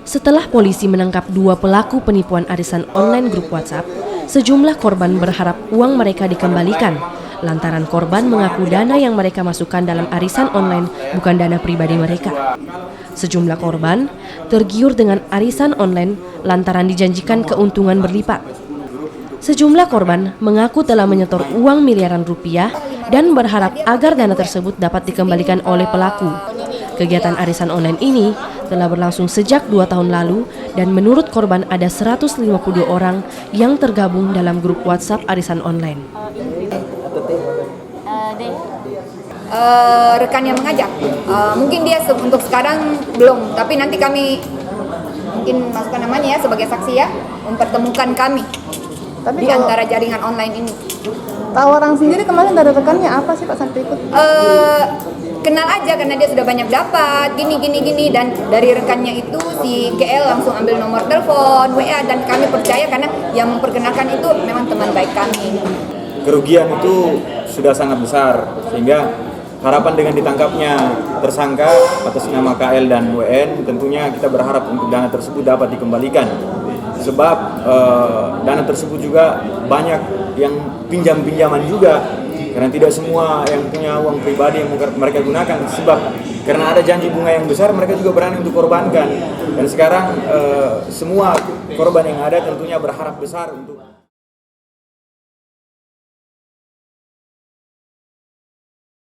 Setelah polisi menangkap 2 pelaku penipuan arisan online grup WhatsApp, sejumlah korban berharap uang mereka dikembalikan. Lantaran korban mengaku dana yang mereka masukkan dalam arisan online bukan dana pribadi mereka. Sejumlah korban tergiur dengan arisan online lantaran dijanjikan keuntungan berlipat. Sejumlah korban mengaku telah menyetor uang miliaran rupiah dan berharap agar dana tersebut dapat dikembalikan oleh pelaku. Kegiatan arisan online ini telah berlangsung sejak 2 tahun lalu dan menurut korban ada 152 orang yang tergabung dalam grup WhatsApp arisan online. Rekan yang mengajak, mungkin dia untuk sekarang belum, tapi nanti kami mungkin masukkan namanya ya sebagai saksi ya, mempertemukan kami di antara jaringan online ini. Tawaran sendiri kemarin dari rekannya apa sih Pak sampai ikut? Kenal aja karena dia sudah banyak dapat gini dan dari rekannya itu si GL langsung ambil nomor telepon, WA, dan kami percaya karena yang memperkenalkan itu memang teman baik kami. Kerugian itu sudah sangat besar sehingga harapan dengan ditangkapnya tersangka atas nama KL dan WN tentunya kita berharap untuk dana tersebut dapat dikembalikan. Sebab dana tersebut juga banyak yang pinjam-pinjaman juga, karena tidak semua yang punya uang pribadi yang mereka gunakan, sebab karena ada janji bunga yang besar mereka juga berani untuk korbankan. Dan sekarang semua korban yang ada tentunya berharap besar untuk